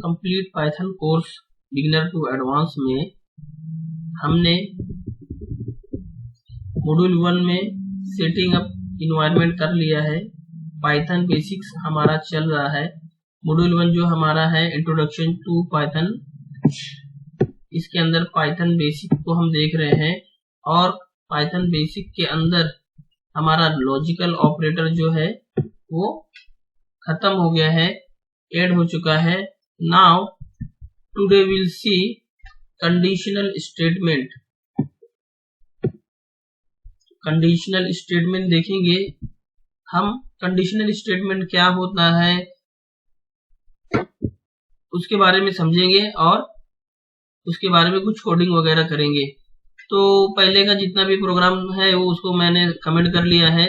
Complete Python course beginner to advance में हमने module 1 में सेटिंग अप इन्वायरमेंट कर लिया है। पाइथन बेसिक्स हमारा चल रहा है। मॉड्यूल 1 जो हमारा है इंट्रोडक्शन टू पाइथन, इसके अंदर पाइथन बेसिक को हम देख रहे हैं और पाइथन बेसिक के अंदर हमारा लॉजिकल ऑपरेटर जो है वो खत्म हो गया है, ऐड हो चुका है। Now today will see conditional statement. Conditional statement देखेंगे हम। कंडीशनल स्टेटमेंट क्या होता है उसके बारे में समझेंगे और उसके बारे में कुछ कोडिंग वगैरह करेंगे। तो पहले का जितना भी प्रोग्राम है वो उसको मैंने कमेंट कर लिया है।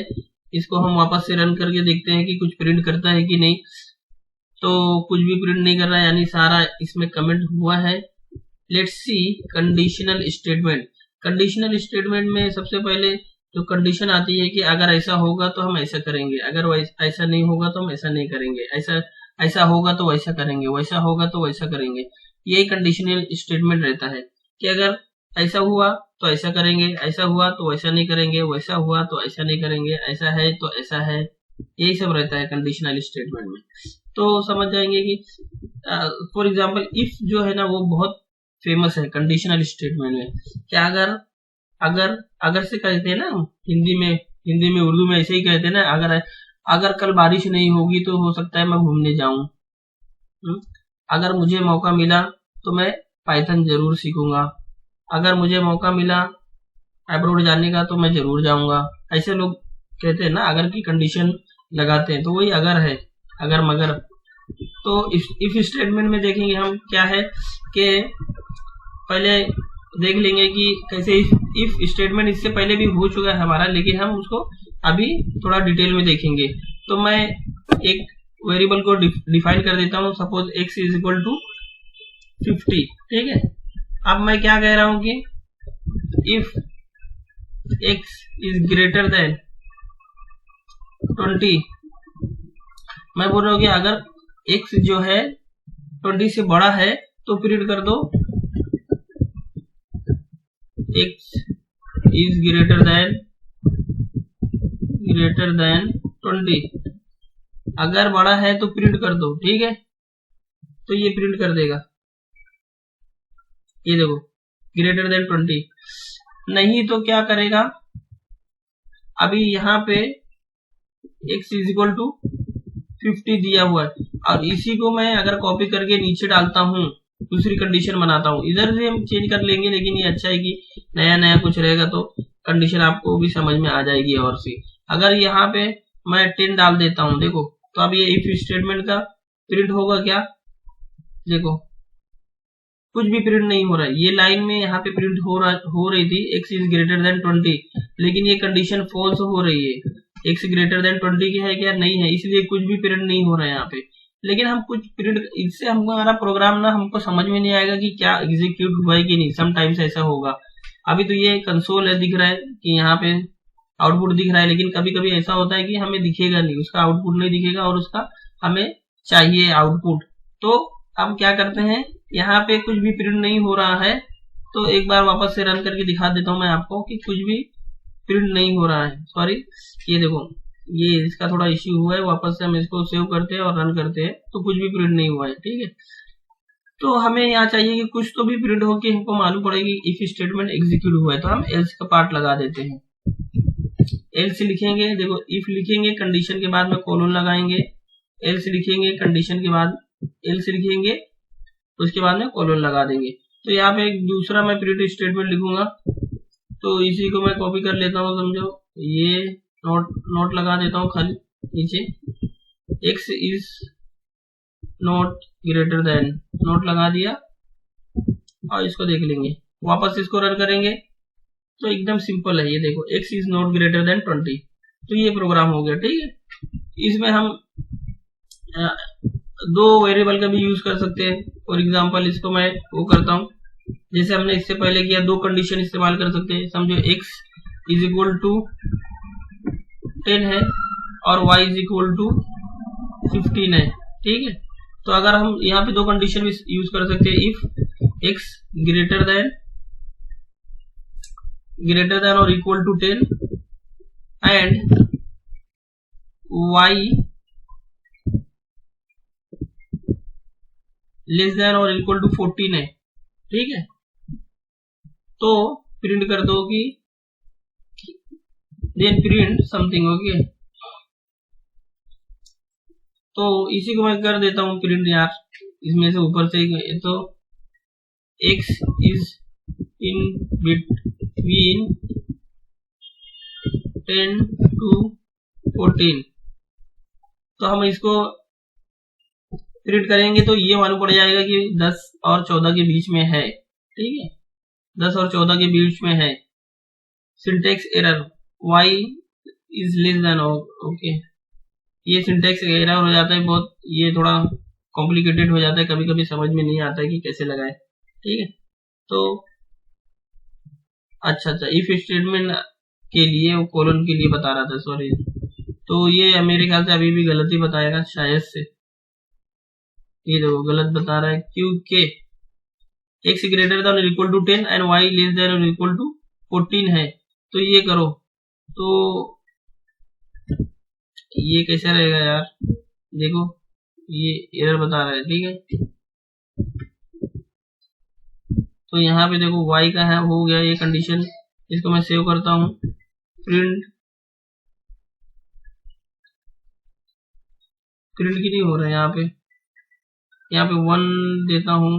इसको हम वापस से रन करके देखते हैं कि कुछ प्रिंट करता है कि नहीं। तो कुछ भी प्रिंट नहीं कर रहा है, यानी सारा इसमें कमेंट हुआ है। Let's see conditional statement. Conditional statement में सबसे पहले जो कंडीशन आती है कि अगर ऐसा होगा तो हम ऐसा करेंगे, अगर ऐसा नहीं होगा तो हम ऐसा नहीं करेंगे, ऐसा होगा तो वैसा करेंगे, वैसा होगा तो वैसा करेंगे। यही कंडीशनल स्टेटमेंट रहता है कि अगर ऐसा हुआ तो ऐसा करेंगे, ऐसा हुआ तो वैसा नहीं करेंगे, वैसा हुआ तो ऐसा नहीं करेंगे, ऐसा है तो ऐसा है। यही सब रहता है कंडीशनल स्टेटमेंट में। तो समझ जाएंगे कि फॉर एग्जांपल इफ जो है ना वो बहुत फेमस है कंडीशनल स्टेटमेंट में। क्या अगर से कहते हैं ना हिंदी में उर्दू में ऐसे ही कहते हैं ना, अगर कल बारिश नहीं होगी तो हो सकता है मैं घूमने जाऊं। अगर मुझे मौका मिला तो मैं पाइथन जरूर सीखूंगा। अगर मुझे मौका मिला अब्रॉड जाने का तो मैं जरूर जाऊंगा। ऐसे लोग कहते हैं ना, अगर की कंडीशन लगाते हैं। तो वही अगर है, अगर मगर। तो इफ स्टेटमेंट में देखेंगे हम क्या है कि पहले देख लेंगे कि कैसे इफ स्टेटमेंट इससे पहले भी हो चुका है हमारा, लेकिन हम उसको अभी थोड़ा डिटेल में देखेंगे। तो मैं एक वेरिएबल को डिफाइन कर देता हूं। Suppose x is equal to 50, ठीक है। अब मैं क्या कह रहा हूं कि if x is greater than 20, मैं बोल रहा हूं कि अगर x जो है 20 से बड़ा है तो प्रिंट कर दो x इज ग्रेटर देन 20। अगर बड़ा है तो प्रिंट कर दो, ठीक है। तो ये प्रिंट कर देगा, ये देखो ग्रेटर देन 20। नहीं तो क्या करेगा, अभी यहाँ पे x इज इक्वल टू 50 दिया हुआ है और इसी को मैं अगर कॉपी करके नीचे डालता हूँ, दूसरी कंडीशन बनाता हूँ। इधर से हम चेंज कर लेंगे, लेकिन ये अच्छा है कि नया कुछ रहेगा तो कंडीशन आपको भी समझ में आ जाएगी। और सी अगर यहाँ पे मैं 10 डाल देता हूँ, देखो तो अब ये इफ स्टेटमेंट का प्रिंट होगा क्या, देखो कुछ भी प्रिंट नहीं हो रहा है। ये लाइन में यहाँ पे प्रिंट हो रही थी x इज ग्रेटर देन 20, लेकिन ये कंडीशन फॉल्स हो रही है। x ग्रेटर देन 20 की है क्या, नहीं है, इसलिए कुछ भी प्रिंट नहीं हो रहा है यहाँ पे। लेकिन हम कुछ प्रिंट, इससे हमारा प्रोग्राम ना हमको समझ में नहीं आएगा कि क्या एग्जीक्यूट हुआ है कि नहीं। समटाइम्स ऐसा होगा। अभी तो ये कंसोल है, दिख रहा है कि यहाँ पे आउटपुट दिख रहा है, लेकिन कभी कभी ऐसा होता है कि हमें दिखेगा नहीं, उसका आउटपुट नहीं दिखेगा और उसका हमें चाहिए आउटपुट। तो हम क्या करते हैं, यहाँ पे कुछ भी प्रिंट नहीं हो रहा है तो एक बार वापस से रन करके दिखा देता हूँ मैं आपको कि कुछ भी प्रिंट नहीं हो रहा है। सॉरी, ये देखो ये इसका थोड़ा इश्यू हुआ है। वापस से हम इसको सेव करते हैं और रन करते हैं तो कुछ भी प्रिंट नहीं हुआ है, ठीक है। तो हमें यहाँ चाहिए कि कुछ तो भी प्रिंट हो कि हमको मालूम पड़ेगी इफ स्टेटमेंट एग्जीक्यूट हुआ है। तो हम एल्स का पार्ट लगा देते हैं। एल्स लिखेंगे, देखो इफ लिखेंगे, कंडीशन के बाद में कोलन लगाएंगे, एल्स लिखेंगे, कंडीशन के बाद एल्स लिखेंगे, उसके बाद में कोलन लगा देंगे। तो यहाँ पे एक दूसरा मैं प्रिंट स्टेटमेंट लिखूंगा। तो इसी को मैं कॉपी कर लेता हूँ, समझो ये नोट लगा देता हूँ खाली नीचे, x is not greater than, note लगा दिया और इसको देख लेंगे। वापस इसको रन करेंगे तो एकदम सिंपल है। ये देखो x is not greater than 20। तो ये प्रोग्राम हो गया, ठीक है। इसमें हम दो वेरिएबल का भी यूज कर सकते हैं। फॉर एग्जांपल इसको मैं वो करता हूँ जैसे हमने इससे पहले किया, दो कंडीशन इस्तेमाल कर सकते हैं। समझो x इज इक्वल टू 10 है और y इज इक्वल टू 15 है, ठीक है। तो अगर हम यहाँ पे दो कंडीशन भी यूज कर सकते हैं, if x greater than or equal to 10 and y less than or equal to 14 है, ठीक है, तो प्रिंट कर दो कि देन प्रिंट समथिंग, ओके। तो इसी को मैं कर देता हूँ प्रिंट यार, इसमें से ऊपर से, तो x is in between 10 to 14, तो हम इसको प्रिंट करेंगे तो ये मालूम पड़ जाएगा कि 10 और 14 के बीच में है, ठीक है, 10 और 14 के बीच में है। Syntax error y is less than, okay, ये सिंटेक्स एरर हो जाता है बहुत, ये थोड़ा कॉम्प्लिकेटेड हो जाता है, कभी कभी समझ में नहीं आता है कि कैसे लगाए, ठीक है। तो अच्छा, इफ स्टेटमेंट के लिए वो कोलन के लिए बता रहा था, सॉरी, तो ये मेरे ख्याल से अभी भी गलत ही बताएगा शायद से, ये देखो गलत बता रहा है, क्योंकि x greater than equal to 10 and y less than equal to 14 है। तो ये करो, तो ये कैसे रहेगा यार, देखो ये एरर बता रहा है, ठीक है। तो यहाँ पे देखो y का है, हो गया ये कंडीशन, इसको मैं सेव करता हूँ, प्रिंट की नहीं हो रहा है यहाँ पे 1 देता हूँ,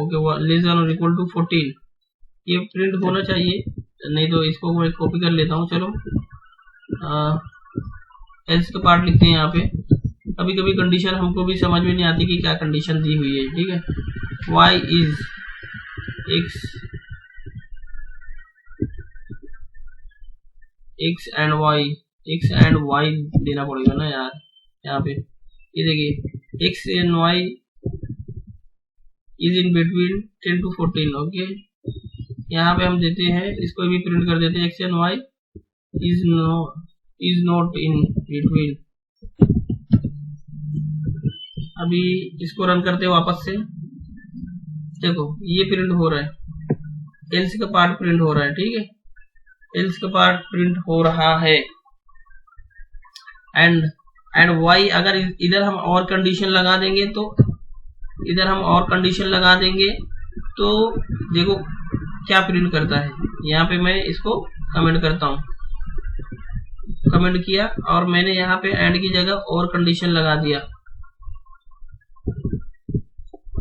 okay, less than or equal to 14, ये प्रिंट होना चाहिए, नहीं तो इसको मैं कॉपी कर लेता हूँ, चलो एल्स का पार्ट लिखते हैं यहाँ पे। कभी कभी कंडीशन हमको भी समझ में नहीं आती कि क्या कंडीशन दी हुई है, ठीक है। y is x and y देना पड़ेगा ना यार, यहाँ पे ये देखिए x and y is in between 10 to 14, okay. यहाँ पे हम देते हैं, इसको भी प्रिंट कर देते हैं, x and y is not in between. अभी इसको रन करते हैं वापस से, देखो ये प्रिंट हो रहा है, एल्स का पार्ट प्रिंट हो रहा है, ठीक है, एल्स का पार्ट प्रिंट हो रहा है। एंड y अगर इधर हम और कंडीशन लगा देंगे तो देखो क्या प्रिंट करता है। यहाँ पे मैं इसको कमेंट करता हूँ, कमेंट किया और मैंने यहाँ पे एंड की जगह और कंडीशन लगा दिया,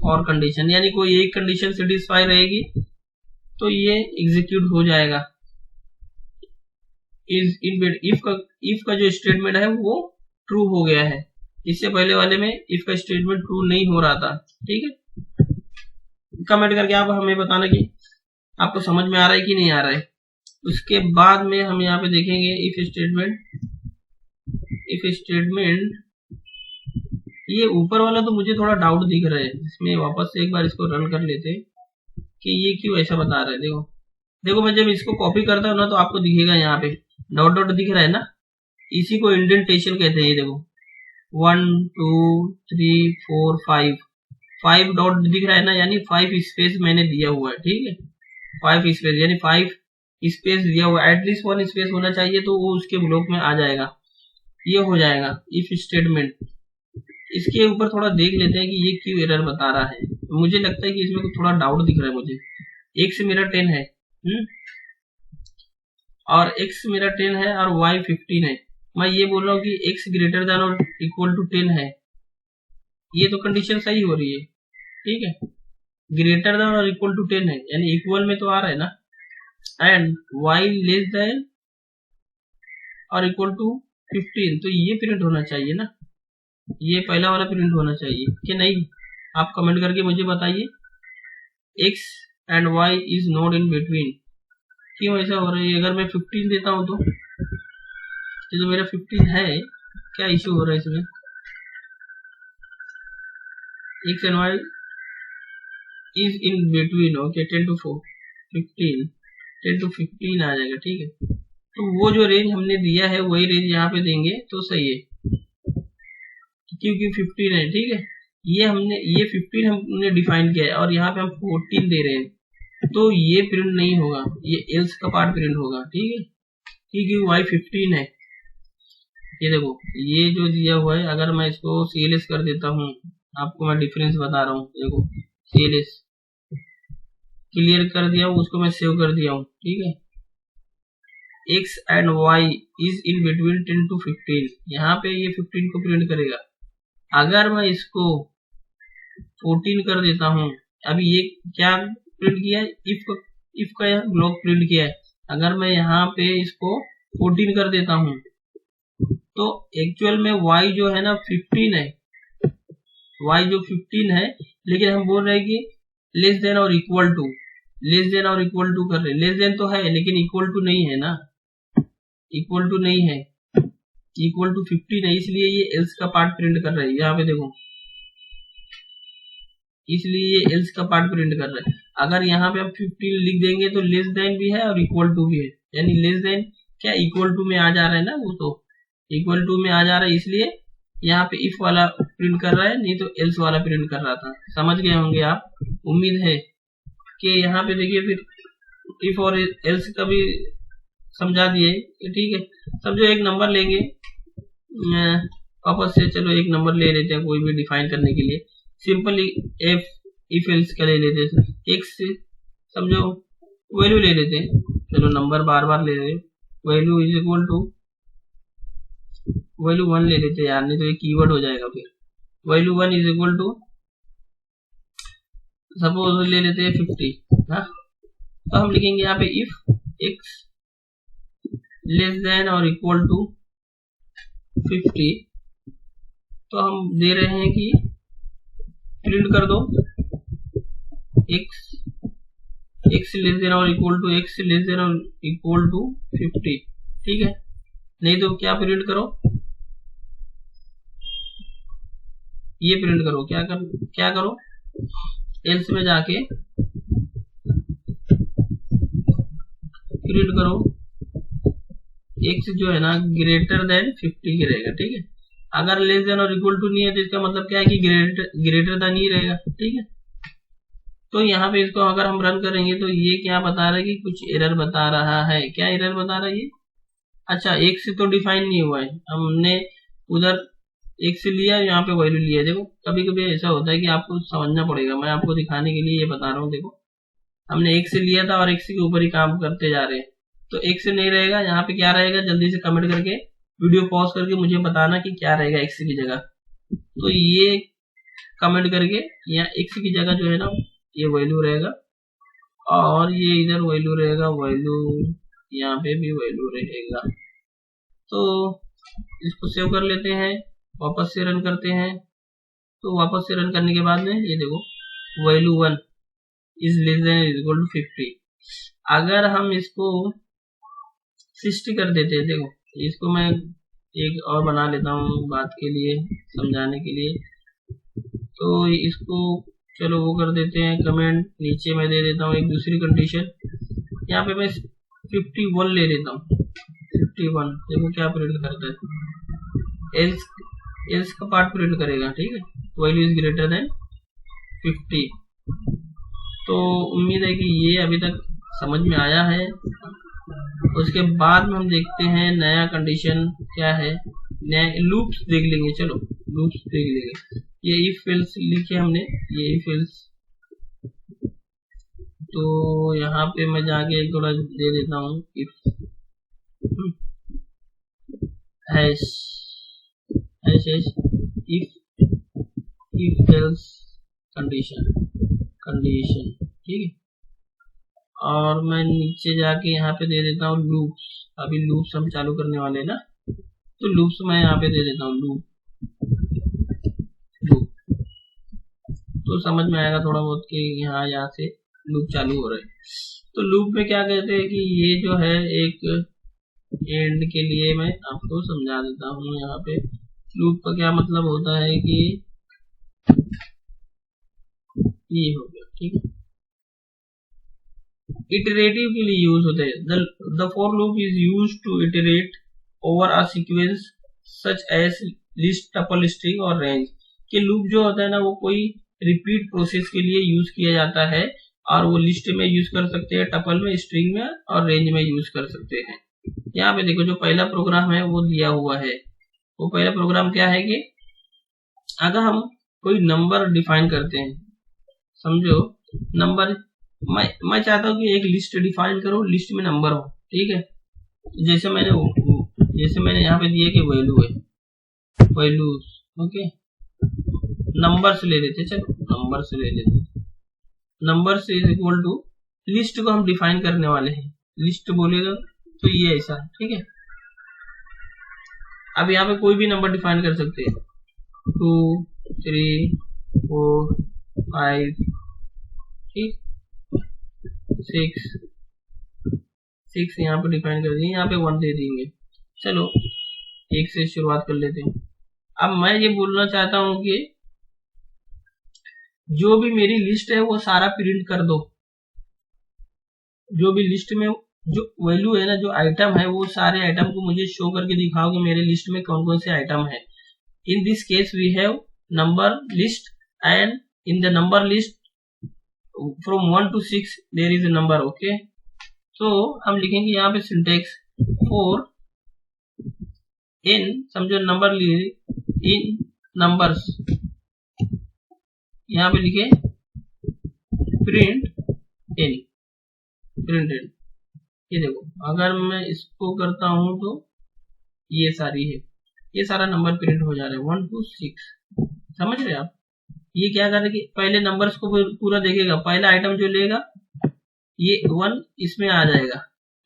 और कंडीशन, यानी कोई एक कंडीशन सेटिस्फाई रहेगी तो ये एग्जीक्यूट हो जाएगा। इफ का जो स्टेटमेंट है वो ट्रू हो गया है, इससे पहले वाले में इफ का स्टेटमेंट ट्रू नहीं हो रहा था, ठीक है। कमेंट करके आप हमें बताना कि आपको समझ में आ रहा है कि नहीं आ रहा है। उसके बाद में हम यहाँ पे देखेंगे इफ स्टेटमेंट, ये ऊपर वाला तो मुझे थोड़ा डाउट दिख रहा है, इसमें वापस से एक बार इसको रन कर लेते हैं कि ये क्यों ऐसा बता रहा है। देखो मैं जब इसको कॉपी करता हूँ ना तो आपको दिखेगा यहाँ पे डॉट दिख रहा है ना, इसी को इंडेंटेशन कहते हैं। ये देखो 1 2 3 4 5 डॉट दिख रहा है ना, यानी 5 स्पेस मैंने दिया हुआ है, ठीक है, 5 स्पेस यानी 5 स्पेस दिया हुआ है, एटलीस्ट 1 स्पेस होना चाहिए तो वो उसके ब्लॉक में आ जाएगा, ये हो जाएगा इफ स्टेटमेंट। इसके ऊपर थोड़ा देख लेते हैं कि ये क्यों एरर बता रहा है। मुझे लगता है कि इसमें थोड़ा डाउट दिख रहा है मुझे। x मेरा 10 है और x मेरा 10 है और y 15 है। मैं ये बोल रहा हूँ कि x greater than or equal to 10 है, ये तो कंडीशन सही हो रही है, ठीक है। Greater than or equal to 10 है यानी इक्वल में तो आ रहा है ना, and y less than or equal to 15, तो ये प्रिंट होना चाहिए ना, ये पहला वाला प्रिंट होना चाहिए कि नहीं। आप कमेंट करके मुझे बताइए। x and y is not in between, क्यों ऐसा हो रहा है। अगर मैं 15 देता हूं तो ये तो मेरा 15 है, क्या इश्यू हो रहा है इसमें। x and y is in between, okay, 10 to 15 आ जाएगा, ठीक है। तो वो जो रेंज हमने दिया है वही रेंज यहाँ पे देंगे तो सही है, क्योंकि 15 है, ठीक है। ये 15 हमने डिफाइन किया है और यहाँ पे हम 14 दे रहे हैं, तो ये प्रिंट नहीं होगा, ये एल्स का पार्ट प्रिंट होगा। ठीक है, क्योंकि y 15 है। ये देखो ये जो दिया हुआ है, अगर मैं इसको CLS कर देता हूँ, आपको मैं डिफरेंस बता रहा हूँ। देखो CLS क्लियर कर दिया हूँ, उसको मैं सेव कर दिया हूँ। ठीक है, x and y is in between 10 to 15, यहाँ पे ये 15 को प्रिंट करेगा। अगर मैं इसको 14 कर देता हूँ, अभी ये क्या प्रिंट किया है, इफ का यह ब्लॉक प्रिंट किया है। अगर मैं यहाँ पे इसको 14 कर देता हूँ, तो एक्चुअल में y जो है ना 15 है, y जो 15 है, लेकिन हम बोल रहे हैं कि less than or equal to, less than or equal to कर रहे हैं। लेस देन तो है लेकिन इक्वल टू नहीं है ना, इक्वल टू नहीं है, इक्वल टू 15 है, इसलिए ये एल्स का पार्ट प्रिंट कर रहा है। यहाँ पे देखो, इसलिए ये एल्स का पार्ट प्रिंट कर रहा है। अगर यहाँ पे हम 15 लिख देंगे तो लेस देन भी है और इक्वल टू भी है, यानी लेस देन क्या इक्वल टू में आ जा रहा है ना, वो तो इक्वल टू में आ जा रहा है, इसलिए यहाँ पे इफ वाला प्रिंट कर रहा है, नहीं तो एल्स वाला प्रिंट कर रहा था। समझ गए होंगे आप, उम्मीद है कि यहाँ पे देखिए फिर इफ और एल्स का भी समझा दिए। ठीक है, समझो एक नंबर लेंगे वापस से, चलो एक नंबर ले लेते हैं कोई भी डिफाइन करने के लिए। सिंपली इफ एल्स का ले लेते हैं, एक्स समझो वैल्यू ले लेते हैं, चलो नंबर बार बार ले रहे हैं, value is equal to value 1 ले लेते हैं यार, नहीं तो ये कीवर्ड हो जाएगा फिर। Value 1 is equal to suppose ले लेते हैं 50। हाँ, तो हम लिखेंगे यहाँ पे if x less than or equal to 50, तो हम दे रहे हैं कि प्रिंट कर दो x less than or equal to x less than or equal to 50। ठीक है, नहीं तो क्या प्रिंट करो, ये प्रिंट करो, क्या करो एल्स में जाके प्रिंट करो एक्स जो है ना ग्रेटर देन 50 की रहेगा। ठीक है, अगर less than or equal to नहीं है तो इसका मतलब क्या है कि ग्रेटर देन ही रहेगा। ठीक है, तो यहाँ पे इसको अगर हम रन करेंगे तो ये क्या बता रहा है कि कुछ एरर बता रहा है। क्या एरर बता रहा है ये? अच्छा, एक से तो डिफाइन नहीं हुआ है, हमने उधर एक से लिया, यहाँ पे वैल्यू लिया। देखो कभी कभी ऐसा होता है कि आपको समझना पड़ेगा, मैं आपको दिखाने के लिए ये बता रहा हूँ। देखो हमने एक से लिया था और एक से के ऊपर ही काम करते जा रहे हैं, तो एक से नहीं रहेगा, यहाँ पे क्या रहेगा, जल्दी से कमेंट करके वीडियो पॉज करके मुझे बताना कि क्या रहेगा एक्स की जगह। तो ये कमेंट करके यहाँ एक्स की जगह जो है ना ये वैल्यू रहेगा, और ये इधर वैल्यू रहेगा, वैल्यू यहाँ पे भी वैल्यू रहेगा। तो इसको सेव कर लेते हैं, वापस से रन करते हैं। तो वापस से रन करने के बाद में ये देखो value 1 is less than equal to 50। अगर हम इसको 60 कर देते हैं, देखो इसको मैं एक और बना लेता हूँ बात के लिए, समझाने के लिए। तो इसको चलो वो कर देते हैं कमेंट, नीचे मैं दे देता हूँ एक दूसरी कंडीशन, यहाँ पे मैं 51 ले लेता हूँ। 51 देखो क्या प्रिंट करता है, एल्स का पार्ट प्रिंट करेगा। ठीक है, वैल्यू इज ग्रेटर देन 50। तो उम्मीद है कि ये अभी तक समझ में आया है। उसके बाद में हम देखते हैं नया कंडीशन क्या है, नया लूप्स देख लेंगे। चलो लूप्स देख लेंगे। ये इफ एल्स लिखे हमने, ये इफ एल्स, तो यहाँ पे मैं जाके थोड़ा दे देता हूँ if hash if else condition. ठीक है, और मैं नीचे जाके यहाँ पे दे देता हूँ लूप्स। अभी लूप्स हम चालू करने वाले हैं ना, तो लूप्स मैं यहाँ पे दे देता हूँ लूप। तो समझ में आएगा थोड़ा बहुत कि यहाँ से लूप चालू हो रहा है। तो लूप में क्या कहते हैं कि ये जो है एक एंड के लिए मैं आपको समझा देता हूँ। यहाँ पे लूप का क्या मतलब होता है कि ये हो गया। ठीक है, इटरेटिव के लिए यूज होते हैं। The for loop is used to iterate over a sequence such as list, tuple, string or range. कि लूप जो होता है ना वो कोई रिपीट प्रोसेस के लिए यूज किया जाता है और वो लिस्ट में यूज कर सकते हैं, टपल में, स्ट्रिंग में और रेंज में यूज कर सकते हैं। यहाँ पे देखो जो पहला प्रोग्राम है वो दिया हुआ है। वो पहला प्रोग्राम क्या है कि अगर हम कोई नंबर डिफाइन करते हैं, समझो नंबर, मैं चाहता हूँ कि एक लिस्ट डिफाइन करो, लिस्ट में नंबर हो, ठीक है। जैसे मैंने यहाँ पे दिया कि वैल्यू है, वैल्यूज, ओके, नंबर्स ले लेते, चलो नंबर्स ले लेते। Numbers is equal to list को हम डिफाइन करने वाले हैं, लिस्ट बोलेगा तो ये ऐसा, ठीक है। अब यहाँ पे कोई भी नंबर डिफाइन कर सकते हैं, 2, 3, 4, 5, ठीक, 6 यहाँ पे डिफाइन कर दिए, यहाँ पे 1 दे देंगे। चलो 1 से शुरुआत कर लेते हैं। अब मैं ये बोलना चाहता हूँ कि जो भी मेरी लिस्ट है वो सारा प्रिंट कर दो। जो भी लिस्ट में जो वैल्यू है ना, जो आइटम है, वो सारे आइटम को मुझे शो करके दिखाओ कि मेरे लिस्ट में कौन कौन से आइटम है। In this case we have number list and in the number list from 1 to 6 there is a number, okay. तो हम लिखेंगे यहाँ पे सिंटेक्स फॉर इन, समझो नंबर इन नंबर्स, यहाँ पे लिखे प्रिंट इन, प्रिंट इन। ये देखो अगर मैं इसको करता हूं तो ये सारी है, ये सारा नंबर प्रिंट हो जा रहा है 1 to 6, समझ रहे आप। ये क्या कर रहे कि पहले नंबर्स को पूरा देखेगा, पहला आइटम जो लेगा ये 1 इसमें आ जाएगा,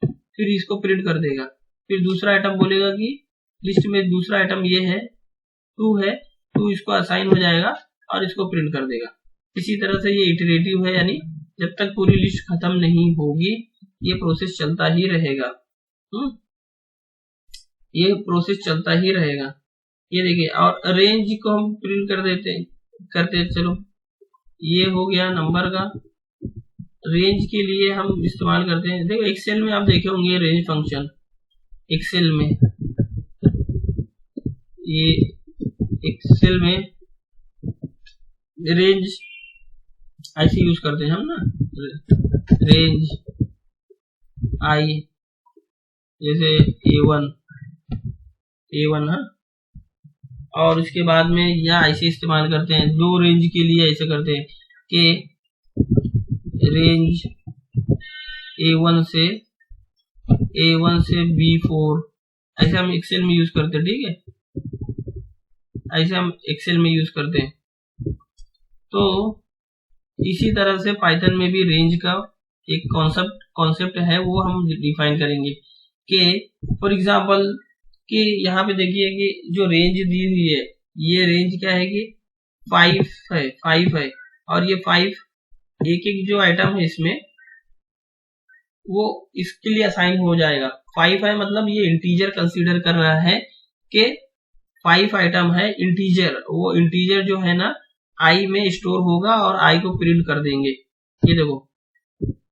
फिर इसको प्रिंट कर देगा, फिर दूसरा आइटम बोलेगा कि लिस्ट में दूसरा आइटम ये है 2 है, 2 इसको असाइन हो जाएगा और इसको प्रिंट कर देगा। इसी तरह से ये इटरेटिव है, यानी जब तक पूरी लिस्ट खत्म नहीं होगी ये प्रोसेस चलता ही रहेगा। ये प्रोसेस चलता ही रहेगा। ये देखिए, और रेंज को हम प्रिंट कर देते करते, चलो ये हो गया नंबर का। रेंज के लिए हम इस्तेमाल करते हैं, देखो एक्सेल में आप देखे होंगे रेंज फंक्शन, एक्सेल में, ये एक्सेल में रेंज ऐसे यूज करते हैं हम ना, रेंज आई, जैसे A1 है, और उसके बाद में या ऐसे इस्तेमाल करते हैं, दो रेंज के लिए ऐसे करते हैं कि रेंज A1 से B4, ऐसे हम एक्सेल में यूज करते हैं, ठीक है, ऐसे हम एक्सेल में यूज करते हैं। तो इसी तरह से पाइथन में भी रेंज का एक कॉन्सेप्ट है, वो हम डिफाइन करेंगे कि फॉर एग्जांपल कि यहाँ पे देखिए कि जो रेंज दी हुई है, ये रेंज क्या है कि 5 है, और ये 5 एक जो आइटम है इसमें वो इसके लिए असाइन हो जाएगा। 5 है मतलब ये इंटीजर कंसीडर कर रहा है कि 5 आइटम है इंटीजर, वो इंटीजर जो है ना आई में स्टोर होगा और आई को प्रिंट कर देंगे। ये देखो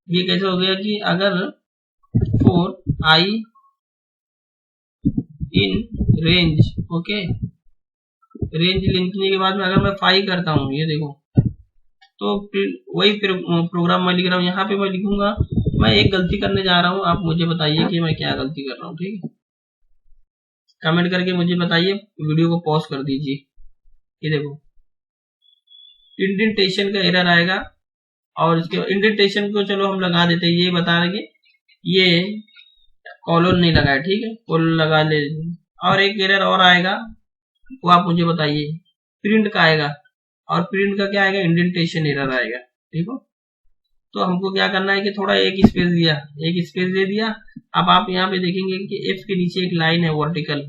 ये कैसे हो गया कि अगर for I in range, okay, range लिखने के बाद में अगर मैं 5 करता हूँ, ये देखो, तो वही प्रोग्राम मैं लिख रहा हूँ। यहाँ पे मैं लिखूंगा, मैं एक गलती करने जा रहा हूँ, आप मुझे बताइए कि मैं क्या गलती कर रहा हूँ, ठीक है, कमेंट करके मुझे बताइए, वीडियो को पॉज कर दीजिए। ये देखो इंडेंटेशन का एरर आएगा, और इसके इंडेंटेशन को चलो हम लगा देते हैं, ये बता रहे कि ये कॉलन नहीं लगाया, ठीक है, कॉलन लगा ले। और एक एरर और आएगा, वो आप मुझे बताइए, प्रिंट का आएगा, और प्रिंट का क्या आएगा, इंडेंटेशन एरर आएगा, ठीक हो। तो हमको क्या करना है कि थोड़ा एक स्पेस दे दिया। अब आप यहाँ पे देखेंगे कि एफ के नीचे एक लाइन है वर्टिकल,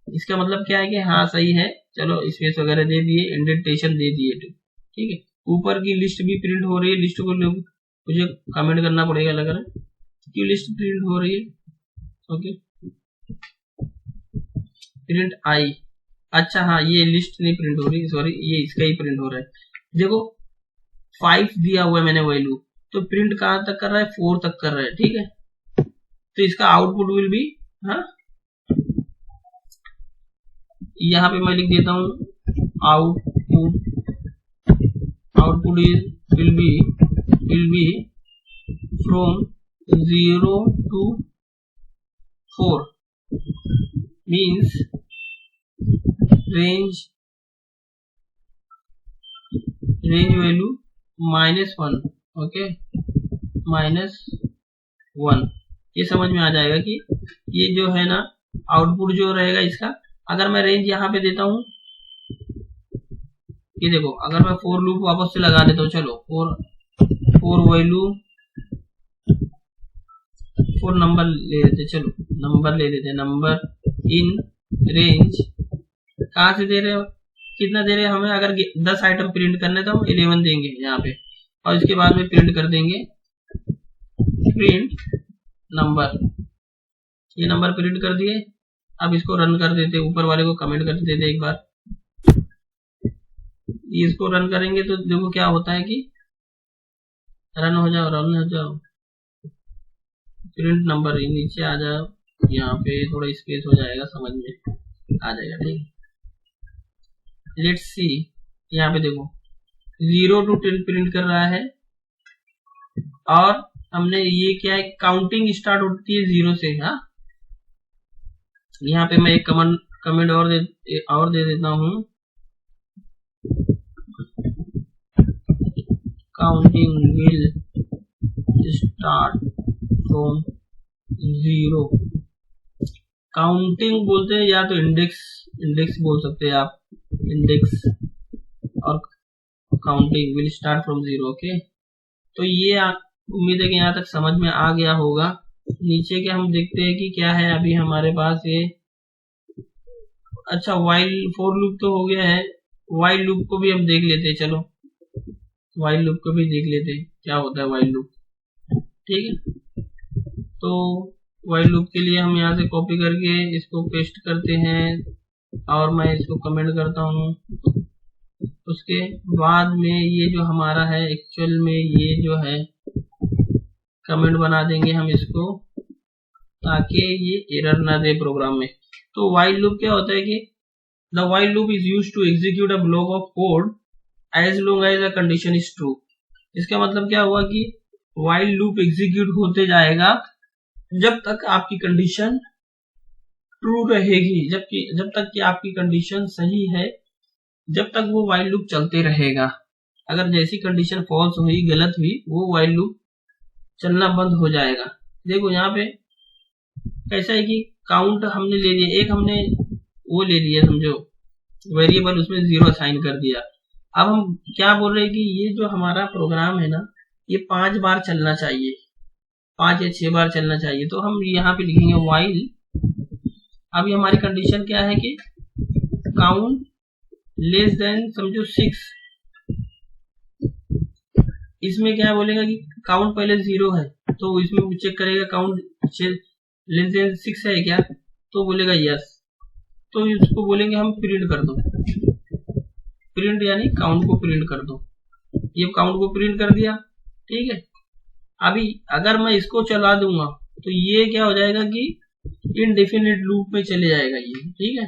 इसका मतलब क्या है कि हाँ सही है, चलो स्पेस वगैरह दे दिए, इंडेंटेशन दे दिए, ठीक है। ऊपर की लिस्ट भी प्रिंट हो रही है, लिस्ट को मुझे कमेंट करना पड़ेगा लग रहा है कि लिस्ट प्रिंट हो रही है, ओके, प्रिंट आई, अच्छा हाँ, ये लिस्ट नहीं प्रिंट हो रही, सॉरी, ये इसका ही प्रिंट हो रहा है। देखो 5 दिया हुआ है मैंने वैल्यू, तो प्रिंट कहाँ तक कर रहा है, 4 तक कर रहा है, ठीक है। तो इसका आउटपुट विल बी, हाँ, यहाँ पे मैं लिख देता हूँ output will be from 0 to 4 means range value -1, okay, -1। ये समझ में आ जाएगा कि ये जो है ना आउटपुट जो रहेगा इसका, अगर मैं रेंज यहाँ पे देता हूँ, ये देखो, अगर मैं फोर लूप वापस से लगा देता हूँ, चलो फोर वैल्यू 4 नंबर ले लेते, चलो नंबर ले लेते, नंबर इन रेंज कहाँ से दे रहे हो, कितना दे रहे हैं हमें, अगर 10 आइटम प्रिंट करने तो हम 11 देंगे यहाँ पे, और इसके बाद में प्रिंट कर देंगे प्रिंट नंबर, ये नंबर प्रिंट कर दिए। अब इसको रन कर देते, ऊपर वाले को कमेंट कर देते एक बार, इसको रन करेंगे तो देखो क्या होता है कि रन हो जाओ, प्रिंट नंबर नीचे आ जाओ, यहाँ पे थोड़ा स्पेस हो जाएगा, समझ में आ जाएगा, ठीक। लेट्स सी, यहाँ पे देखो 0 to 10 प्रिंट कर रहा है, और हमने ये क्या है, काउंटिंग स्टार्ट होती है 0 से। हाँ, यहाँ पे मैं एक कमेंट और दे देता हूँ, counting will start from 0। Counting बोलते हैं, या तो इंडेक्स बोल सकते हैं आप, इंडेक्स और counting will start from 0, okay. तो ये उम्मीद है कि यहाँ तक समझ में आ गया होगा। नीचे के हम देखते हैं कि क्या है अभी हमारे पास ये, अच्छा वाइल फॉर लूप तो हो गया है, वाइल लूप को भी हम देख लेते हैं, चलो वाइल लूप को भी देख लेते हैं क्या होता है वाइल लूप, ठीक है। तो वाइल लूप के लिए हम यहाँ से कॉपी करके इसको पेस्ट करते हैं, और मैं इसको कमेंट करता हूँ। उसके बाद में ये जो हमारा है एक्चुअल में ये जो है कमेंट बना देंगे हम इसको, ताकि ये एरर ना दे प्रोग्राम में। तो वाइल लूप क्या होता है कि the while loop is used to execute a block of code as long as a condition is true. इसका मतलब क्या हुआ कि वाइल लूप एग्जीक्यूट होते जाएगा जब तक आपकी कंडीशन ट्रू रहेगी, जब तक कि आपकी कंडीशन सही है, जब तक वो वाइल लूप चलते रहेगा। अगर जैसी कंडीशन फॉल्स हुई, गलत हुई, वो वाइल लूप चलना बंद हो जाएगा। देखो यहाँ पे कैसा है कि काउंट हमने ले लिया, एक हमने वो ले लिया, समझो वेरिएबल, उसमें 0 असाइन कर दिया। अब हम क्या बोल रहे हैं कि ये जो हमारा प्रोग्राम है ना, ये 5 बार चलना चाहिए, 5 या 6 बार चलना चाहिए। तो हम यहाँ पे लिखेंगे वाइल, अभी हमारी कंडीशन क्या है कि काउंट लेस देन समझो 6, इसमें क्या बोलेगा कि काउंट पहले 0 है, तो इसमें चेक करेगा काउंट लेस देन 6 है क्या, तो बोलेगा यस, तो इसको बोलेंगे हम प्रिंट कर दो, प्रिंट यानी काउंट को प्रिंट कर दो। ये काउंट को प्रिंट कर दिया, ठीक है। अभी अगर मैं इसको चला दूंगा तो ये क्या हो जाएगा कि इनडेफिनिट लूप में चले जाएगा ये, ठीक है,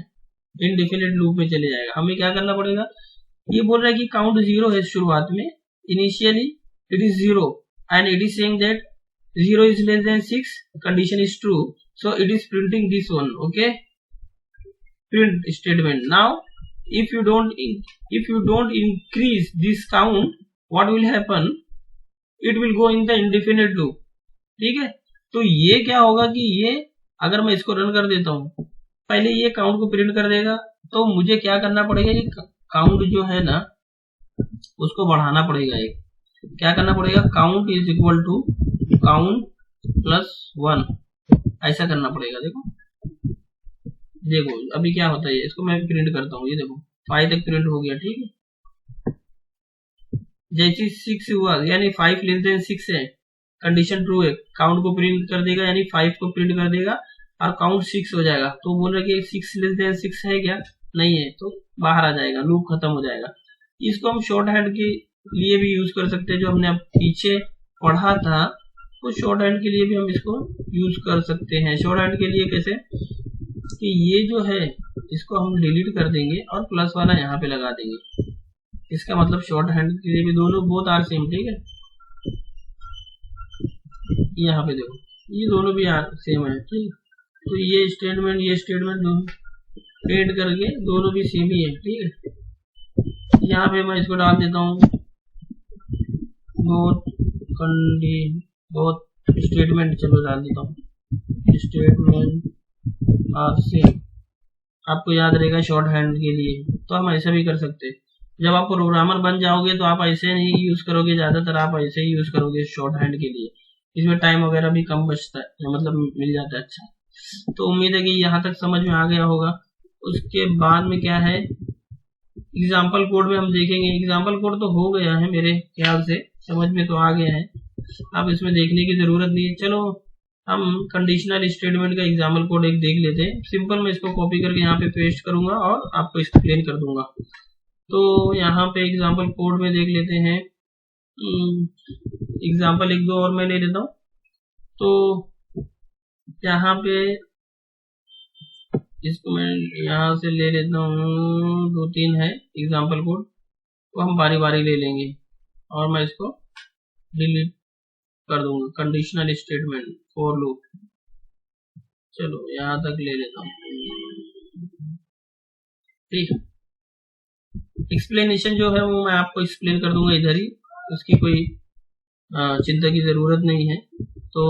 इनडेफिनिट लूप में चले जाएगा। हमें क्या करना पड़ेगा, ये बोल रहा है कि काउंट 0 है शुरुआत में, initially it is 0 and it is saying that 0 is less than 6, condition is true, so it is printing this one, okay, print statement. Now if you don't increase this count, what will happen, it will go in the indefinite loop, ठीक है। तो ये क्या होगा कि ये अगर मैं इसको रन कर देता हूँ, पहले ये काउंट को प्रिंट कर देगा, तो मुझे क्या करना पड़ेगा कि काउंट जो है ना उसको बढ़ाना पड़ेगा, एक क्या करना पड़ेगा, count is equal to count plus 1, ऐसा करना पड़ेगा। देखो अभी क्या होता है, इसको मैं प्रिंट करता हूँ, ये देखो 5 तक प्रिंट हो गया, ठीक है। जैसे 6 हुआ यानी 5 लेस देन 6 है, कंडीशन ट्रू है, काउंट को प्रिंट कर देगा यानी 5 को प्रिंट कर देगा और काउंट 6 हो जाएगा। तो बोल रहे कि 6 लेस देन 6 है क्या, नहीं है, तो बाहर आ जाएगा, लूप खत्म हो जाएगा। इसको हम शॉर्ट हैंड के लिए भी यूज कर सकते हैं, जो हमने अब पीछे पढ़ा था, तो शॉर्ट हैंड के लिए भी हम इसको यूज कर सकते हैं। शॉर्ट हैंड के लिए कैसे कि ये जो है इसको हम डिलीट कर देंगे और प्लस वाला यहाँ पे लगा देंगे, इसका मतलब शॉर्ट हैंड के लिए भी दोनों बोथ आर सेम, ठीक है। यहाँ पे देखो ये दोनों भी सेम है, ठीक है। तो ये स्टेटमेंट दोनों ऐड करके दोनों भी सेम ही है, ठीक है। यहाँ पे मैं इसको डाल देता हूँ बोथ स्टेटमेंट, चलो डाल देता हूँ स्टेटमेंट आर सेम। आपको याद रहेगा शॉर्ट हैंड के लिए, तो हम ऐसा भी कर सकते हैं। जब आप प्रोग्रामर बन जाओगे तो आप ऐसे नहीं यूज करोगे, ज्यादातर आप ऐसे ही यूज करोगे शॉर्ट हैंड के लिए। इसमें टाइम वगैरह भी कम बचता है, मतलब मिल जाता है। अच्छा, तो उम्मीद है कि यहाँ तक समझ में आ गया होगा। उसके बाद में क्या है, एग्जाम्पल कोड में हम देखेंगे। एग्जाम्पल कोड तो हो गया है मेरे ख्याल से, समझ में तो आ गया है, अब इसमें देखने की जरूरत नहीं है। चलो हम कंडीशनल स्टेटमेंट का एग्जाम्पल कोड एक देख लेते हैं। सिंपल मैं इसको कॉपी करके यहाँ पे पेस्ट करूंगा और आपको एक्सप्लेन कर दूंगा। तो यहाँ पे एग्जाम्पल कोड में देख लेते हैं। एग्जाम्पल एक दो और मैं ले लेता हूँ। तो यहाँ पे इसको मैं यहाँ से ले लेता हूँ, 2-3 है एग्जाम्पल कोड, तो हम बारी बारी ले लेंगे और मैं इसको डिलीट कर दूंगा। कंडीशनल स्टेटमेंट, फॉर लूप, चलो यहाँ तक ले लेता हूँ, ठीक है। एक्सप्लेनेशन जो है वो मैं आपको एक्सप्लेन कर दूंगा इधर ही, उसकी कोई चिंता की जरूरत नहीं है। तो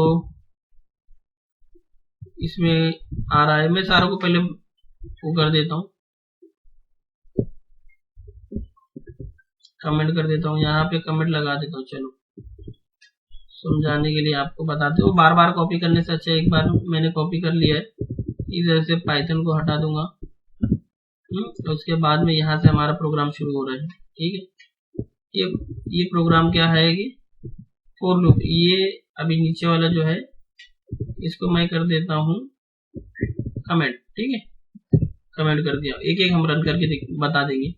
इसमें आ रहा है, मैं सारों को पहले वो कर देता हूँ, कमेंट कर देता हूँ, यहाँ पे कमेंट लगा देता हूँ। चलो समझाने के लिए आपको बताते हो, बार बार कॉपी करने से अच्छा एक बार मैंने कॉपी कर लिया है। इधर से पाइथन को हटा दूंगा, तो उसके बाद में यहाँ से हमारा प्रोग्राम शुरू हो रहा है, ठीक है। ये प्रोग्राम क्या है कि फॉर लूप, ये अभी नीचे वाला जो है इसको मैं कर देता हूँ कमेंट, ठीक है। कमेंट कर दिया, एक एक हम रन करके बता देंगे।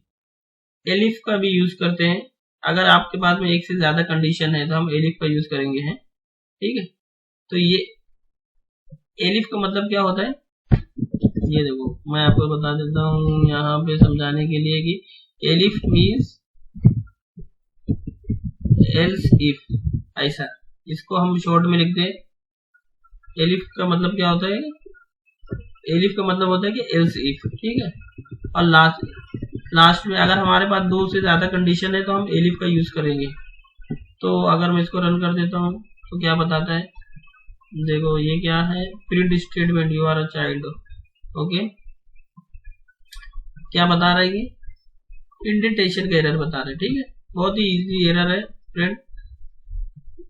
एलिफ का भी यूज करते हैं, अगर आपके पास में एक से ज्यादा कंडीशन है तो हम एलिफ का यूज करेंगे हैं, ठीक है। तो ये एलिफ का मतलब क्या होता है, ये देखो मैं आपको बता देता हूँ यहाँ पे समझाने के लिए कि एलिफ मीन्स एल्स इफ, ऐसा इसको हम शॉर्ट में लिखते हैं। एलिफ का मतलब क्या होता है, एलिफ का मतलब होता है कि एल्स इफ, ठीक है। और लास्ट में अगर हमारे पास 2 से ज्यादा कंडीशन है तो हम एलिफ का यूज करेंगे। तो अगर मैं इसको रन कर देता हूँ तो क्या बताता है, देखो ये क्या है, print statement you are a child, okay. क्या बता रहा है कि इंडेंटेशन का एरर बता रहा है, ठीक है। बहुत ही इजी एरर है फ्रेंड,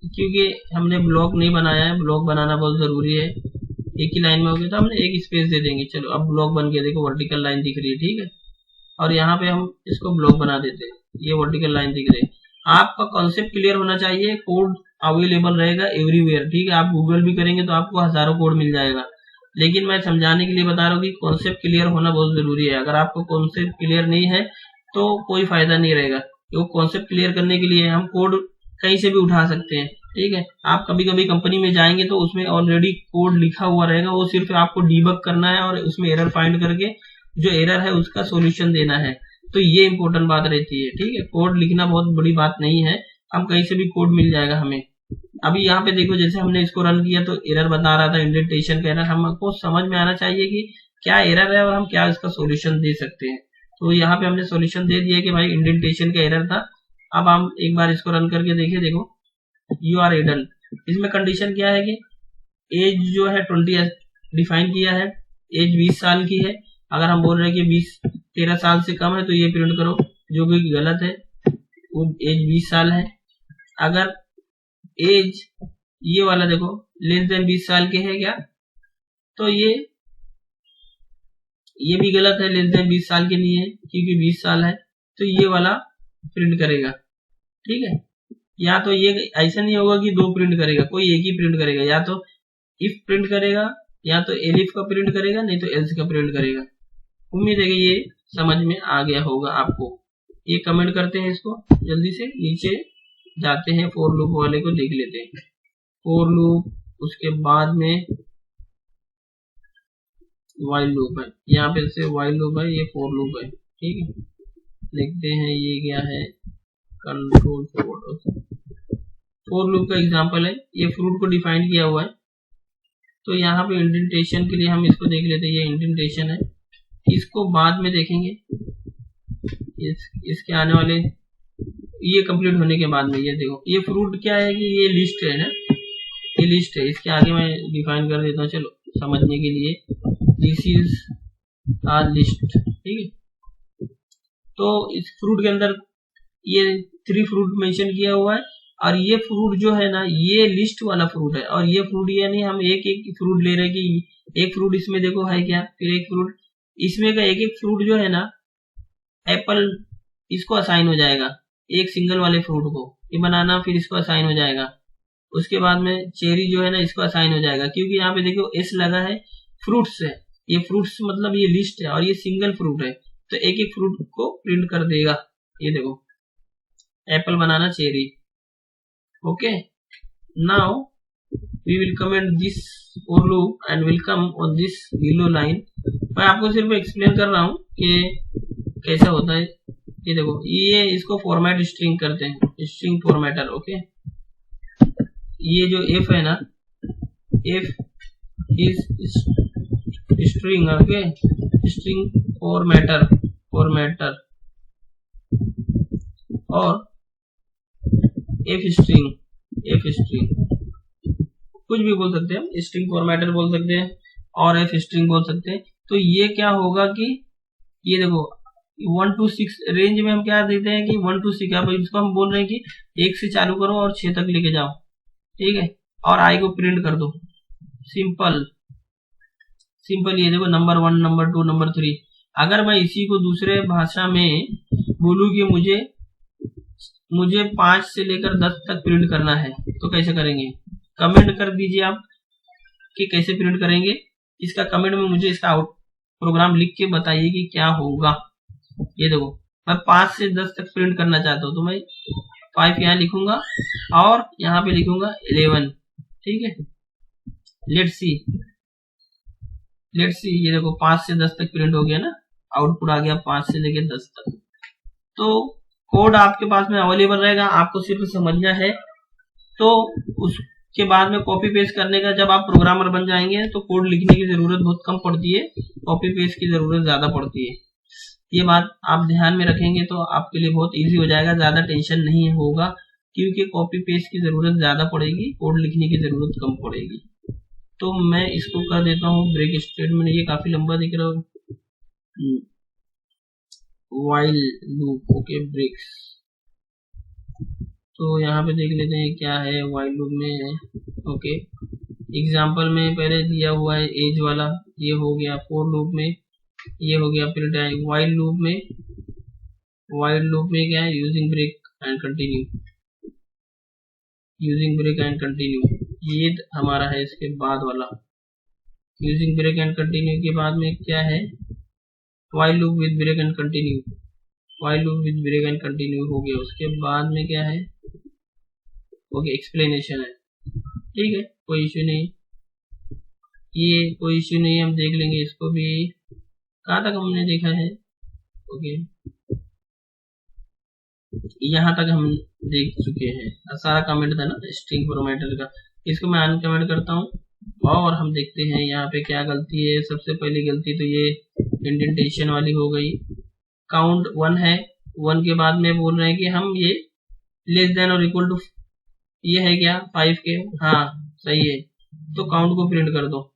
क्योंकि हमने ब्लॉक नहीं बनाया है, ब्लॉक बनाना बहुत जरूरी है। एक ही लाइन में हो गया तो हमने एक स्पेस दे देंगे। चलो अब ब्लॉक बन गया, देखो वर्टिकल लाइन दिख रही है, ठीक है। और यहाँ पे हम इसको ब्लॉक बना देते हैं, ये वर्टिकल लाइन दिख रही है। आपका कॉन्सेप्ट क्लियर होना चाहिए, कोड अवेलेबल रहेगा एवरीवेयर, ठीक है। आप गूगल भी करेंगे तो आपको हजारों कोड मिल जाएगा, लेकिन मैं समझाने के लिए बता रहा हूँ कि कॉन्सेप्ट क्लियर होना बहुत जरूरी है। अगर आपको कॉन्सेप्ट क्लियर नहीं है तो कोई फायदा नहीं रहेगा। तो कॉन्सेप्ट क्लियर करने के लिए हम कोड कहीं से भी उठा सकते हैं, ठीक है। आप कभी कभी कंपनी में जाएंगे तो उसमें ऑलरेडी कोड लिखा हुआ रहेगा, वो सिर्फ आपको डीबग करना है और उसमें एरर फाइंड करके जो एरर है उसका सॉल्यूशन देना है। तो ये इंपॉर्टेंट बात रहती है, ठीक है। कोड लिखना बहुत बड़ी बात नहीं है, हम कहीं से भी कोड मिल जाएगा हमें। अभी यहाँ पे देखो, जैसे हमने इसको रन किया तो एरर बता रहा था, इंडेंटेशन का एरर। हमको समझ में आना चाहिए कि क्या एरर है और हम क्या इसका सॉल्यूशन दे सकते हैं। तो यहाँ पे हमने सॉल्यूशन दे दिया कि भाई इंडेंटेशन का एरर था। अब हम एक बार इसको रन करके देखें, देखो यू आर एडल्ट, इसमें कंडीशन क्या है कि एज जो है 20 डिफाइन किया है, एज 20 साल की है। अगर हम बोल रहे हैं कि 13 साल से कम है तो ये प्रिंट करो, जो कि गलत है, वो एज 20 साल है। अगर एज ये वाला देखो लेस देन 20 साल के है क्या, तो ये भी गलत है, लेस देन 20 साल के नहीं है, क्योंकि 20 साल है तो ये वाला प्रिंट करेगा, ठीक है। या तो ये ऐसा नहीं होगा कि 2 प्रिंट करेगा, कोई एक ही प्रिंट करेगा, या तो इफ प्रिंट करेगा, या तो एलिफ का प्रिंट करेगा, नहीं तो एल्स का प्रिंट करेगा। उम्मीद है कि ये समझ में आ गया होगा आपको। ये कमेंट करते हैं, इसको जल्दी से नीचे जाते हैं, फॉर लूप वाले को देख लेते हैं। फॉर लूप, उसके बाद में व्हाइल लूप है, यहाँ पे से व्हाइल लूप है, ये फॉर लूप है, ठीक है। लिखते हैं ये क्या है, कंट्रोल फॉर लूप का एग्जांपल है, ये फ्रूट को डिफाइन किया हुआ है। तो यहाँ पे इंडेंटेशन के लिए हम इसको देख लेते हैं, ये इंडेंटेशन है, इसको बाद में देखेंगे, इसके आने वाले ये कंप्लीट होने के बाद में। ये देखो ये फ्रूट क्या है कि ये लिस्ट है ना, ये लिस्ट है, इसके आगे मैं डिफाइन कर देता हूँ चलो समझने के लिए, दिस इज आ लिस्ट, ठीक है। तो इस फ्रूट के अंदर ये 3 फ्रूट मेंशन किया हुआ है, और ये फ्रूट जो है ना ये लिस्ट वाला फ्रूट है, और ये फ्रूट यानी हम एक एक फ्रूट ले रहे हैं कि एक फ्रूट इसमें देखो है क्या, फिर एक फ्रूट इसमें का एक एक फ्रूट जो है ना, एप्पल इसको असाइन हो जाएगा एक सिंगल वाले फ्रूट को, ये बनाना फिर इसको असाइन हो जाएगा, उसके बाद में चेरी जो है ना इसको असाइन हो जाएगा, क्योंकि यहाँ पे देखो एस लगा है, फ्रूट्स है, ये फ्रूट्स मतलब ये लिस्ट है और ये सिंगल फ्रूट है, तो एक एक फ्रूट को प्रिंट कर देगा। ये देखो apple banana cherry, okay. Now we will comment this for loop and will come on this below line। मैं आपको सिर्फ एक्सप्लेन कर रहा हूँ कि कैसा होता है। ये देखो ये इसको फॉर्मेट स्ट्रिंग करते हैं, स्ट्रिंग फॉर्मेटर, ओके। ये जो f है ना, f is string, okay, string formatter और f स्ट्रिंग कुछ भी बोल सकते हैं हम, स्ट्रिंग फॉर्मेटर बोल सकते हैं और f स्ट्रिंग बोल सकते हैं। तो ये क्या होगा कि ये देखो 1 to 6 रेंज में हम क्या देते हैं कि 1 to 6, अब इसको हम बोल रहे हैं कि 1 से चालू करो और 6 तक लेके जाओ, ठीक है, और i को प्रिंट कर दो, सिंपल। ये देखो नंबर 1, नंबर 2, नंबर 3। अगर मैं इसी को दूसरे भाषा में बोलूँ कि मुझे 5 से लेकर 10 तक प्रिंट करना है, तो कैसे करेंगे? कमेंट कर दीजिए आप कि कैसे प्रिंट करेंगे। इसका कमेंट में मुझे इसका आउट प्रोग्राम लिख के बताइए कि क्या होगा। ये देखो मैं 5 से 10 तक प्रिंट करना चाहता हूँ, तो मैं 5 यहाँ लिखूंगा और यहाँ पे लिखूंगा 11, ठीक है। लेट्स सी, ये देखो 5 से 10 तक प्रिंट हो गया ना, आउटपुट आ गया 5 से लेकर 10 तक। तो कोड आपके पास में अवेलेबल रहेगा, आपको सिर्फ समझना है। तो उसके बाद में कॉपी पेस्ट करने का, जब आप प्रोग्रामर बन जाएंगे तो कोड लिखने की जरूरत बहुत कम पड़ती है, कॉपी पेस्ट की जरूरत ज्यादा पड़ती है। ये बात आप ध्यान में रखेंगे तो आपके लिए बहुत इजी हो जाएगा, ज्यादा टेंशन नहीं होगा, क्योंकि कॉपी पेस्ट की जरूरत ज्यादा पड़ेगी, कोड लिखने की जरूरत कम पड़ेगी। तो मैं इसको कर देता हूँ ब्रेक स्टेटमेंट, ये काफी लंबा दिख रहा है, while लूप, ओके, ब्रेक्स। तो यहाँ पे देख लेते हैं क्या है while लूप में, ओके। एग्जाम्पल में पहले दिया हुआ है एज वाला, ये हो गया। फॉर लूप में ये हो गया प्रिंट है। while लूप में क्या है, यूजिंग ब्रेक एंड कंटिन्यू, ये हमारा है। इसके बाद वाला यूजिंग ब्रेक एंड कंटिन्यू के बाद में क्या है, while loop with break and continue हो गया। उसके बाद में क्या है, ओके, एक्सप्लेनेशन है, ठीक है, कोई इश्यू नहीं, ये कोई इश्यू नहीं, हम देख लेंगे इसको भी। कहाँ तक हमने देखा है, ओके, यहाँ तक हम देख चुके हैं, सारा कमेंट था ना स्ट्रिंग फॉर्मेटर का। इसको मैं अनकमेंट करता हूँ और हम देखते हैं यहाँ पे क्या गलती है। सबसे पहली गलती तो ये इंडेंटेशन वाली हो गई। काउंट 1 है, 1 के बाद में बोल रहे हैं कि हम ये less than or equal to, ये है क्या 5 के, हाँ सही है, तो काउंट को प्रिंट कर दो।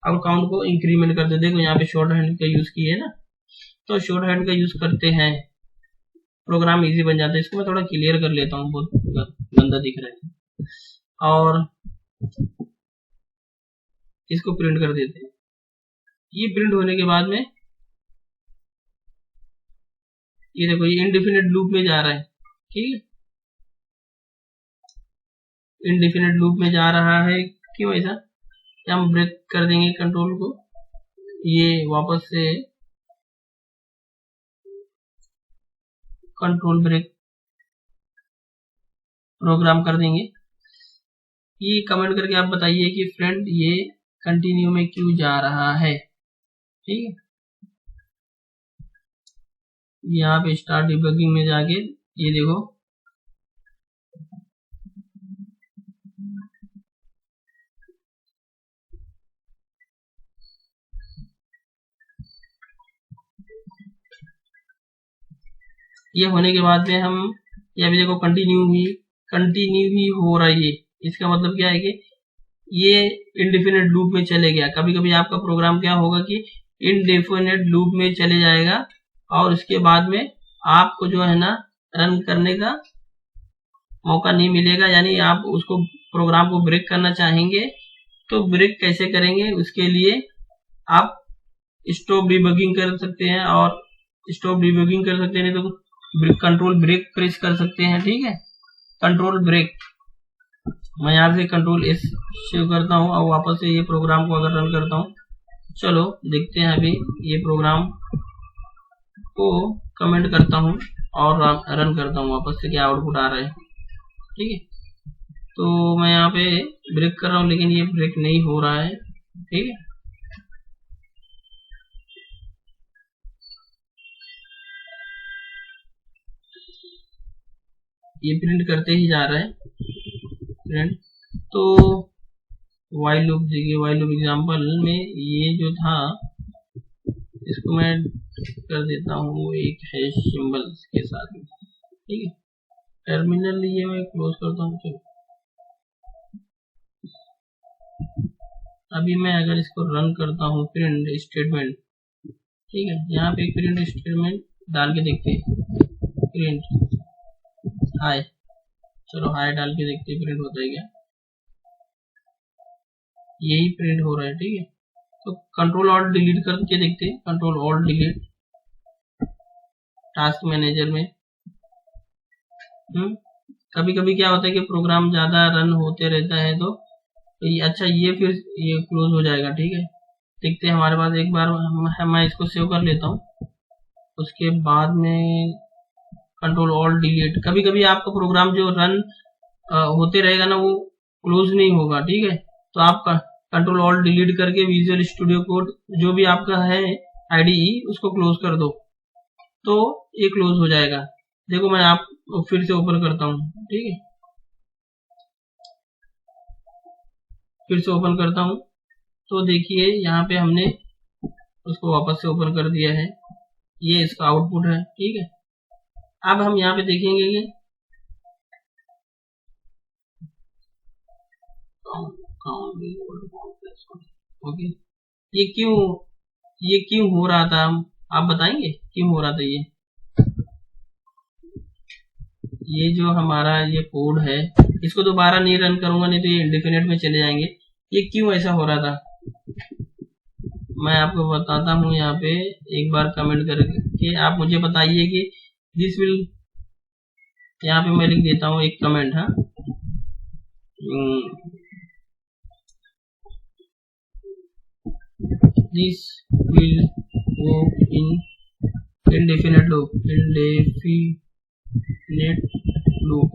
अब काउंट को इंक्रीमेंट कर दो। देखो यहाँ पे शॉर्ट हैंड का यूज किया है ना, तो शॉर्ट हैंड का यूज करते हैं, प्रोग्राम इजी बन जाता है। इसको मैं थोड़ा क्लियर कर लेता हूँ, बहुत गंदा दिख रहा है, और इसको प्रिंट कर देते हैं। ये प्रिंट होने के बाद में ये देखो ये इंडेफिनिट लूप में जा रहा है, ठीक है, इंडेफिनिट लूप में जा रहा है। क्यों ऐसा, हम ब्रेक कर देंगे कंट्रोल को, ये वापस से कंट्रोल ब्रेक प्रोग्राम कर देंगे। ये कमेंट करके आप बताइए कि फ्रेंड ये कंटिन्यू में क्यों जा रहा है, ठीक है। यहाँ पे स्टार्ट डिबगिंग में जाके ये देखो ये होने के बाद में हम ये अभी देखो कंटिन्यू भी हो रहा है। इसका मतलब क्या है कि ये इंडेफिनेट लूप में चले गया। कभी कभी आपका प्रोग्राम क्या होगा कि इंडेफिनेट लूप में चले जाएगा और उसके बाद में आपको जो है ना रन करने का मौका नहीं मिलेगा, यानी आप उसको प्रोग्राम को ब्रेक करना चाहेंगे तो ब्रेक कैसे करेंगे, उसके लिए आप स्टॉप डिबगिंग कर सकते हैं और स्टॉप डिबगिंग कर सकते हैं, नहीं तो कंट्रोल ब्रेक प्रेस कर सकते हैं। ठीक है, कंट्रोल ब्रेक, मैं यहाँ से कंट्रोल एस सेव करता हूँ और वापस से ये प्रोग्राम को अगर रन करता हूँ, चलो देखते हैं। अभी ये प्रोग्राम को कमेंट करता हूँ और रन करता हूँ, वापस से क्या आउटपुट आ रहा है। ठीक है, तो मैं यहाँ पे ब्रेक कर रहा हूँ लेकिन ये ब्रेक नहीं हो रहा है। ठीक है, ये प्रिंट करते ही जा रहा है प्रिंट। तो वाइल लूप देखिए, वाइल लूप एग्जांपल में ये जो था इसको मैं कर देता हूँ एक हैश सिंबल के साथ में। ठीक है, टर्मिनल ये मैं क्लोज करता हूँ। चलो अभी मैं अगर इसको रन करता हूँ प्रिंट स्टेटमेंट, ठीक है, यहाँ पे प्रिंट स्टेटमेंट डाल के देखते हैं, प्रिंट हाय, चलो हाय डाल के देखते हैं प्रिंट होता है क्या। यही प्रिंट हो रहा है। ठीक है, तो कंट्रोल ऑल्ट डिलीट करके देखते हैं, control alt delete task manager में। कभी कभी क्या होता है कि प्रोग्राम ज्यादा रन होते रहता है तो ये अच्छा ये फिर ये क्लोज हो जाएगा। ठीक है, देखते हैं हमारे पास एक बार मैं इसको सेव कर लेता हूँ, उसके बाद में कंट्रोल ऑल्ट डिलीट। कभी कभी आपका प्रोग्राम जो रन होते रहेगा ना वो क्लोज नहीं होगा। ठीक है, तो आप कंट्रोल ऑल्ट डिलीट करके विजुअल स्टूडियो कोड जो भी आपका है IDE उसको क्लोज कर दो तो ये क्लोज हो जाएगा। देखो मैं आप फिर से ओपन करता हूँ। ठीक है, फिर से ओपन करता हूँ तो देखिए यहाँ पे हमने उसको वापस से ओपन कर दिया है, ये इसका आउटपुट है। ठीक है, अब हम यहाँ पे देखेंगे कि ओके ये क्यों हो रहा था, आप बताएंगे क्यों हो रहा था। ये जो हमारा ये कोड है इसको दोबारा नहीं रन करूंगा, नहीं तो ये इंडेफिनेट में चले जाएंगे। ये क्यों ऐसा हो रहा था मैं आपको बताता हूँ। यहाँ पे एक बार कमेंट करके आप मुझे बताइए कि दिस विल, यहाँ पे मैं लिख देता हूँ एक कमेंट, हाँ, this will go in indefinite loop.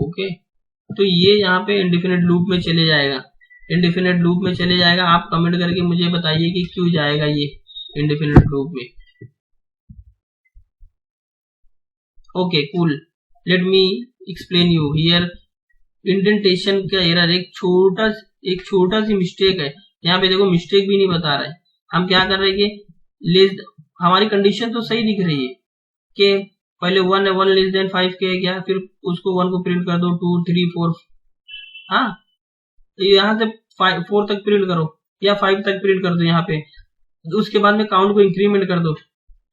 Okay, तो ये यहाँ पे इंडेफिनेट लूप में चले जाएगा, इंडेफिनेट लूप में चले जाएगा। आप कमेंट करके मुझे बताइए कि क्यों जाएगा ये इंडेफिनेट लूप में। Okay cool, let me explain you here. Indentation का एरर एक छोटा सी मिस्टेक है। यहाँ पे देखो मिस्टेक भी नहीं बता रहा है। हम क्या कर रहे हैं कि हमारी कंडीशन तो सही दिख रही है कि पहले 1 है, 1 लेस देन 5 के है क्या, फिर उसको 1 को प्रिंट कर दो, 2 3 4, हाँ, तो यहाँ से 4 तक प्रिंट करो या 5 तक प्रिंट कर दो यहाँ पे, उसके बाद में काउंट को इंक्रीमेंट कर दो।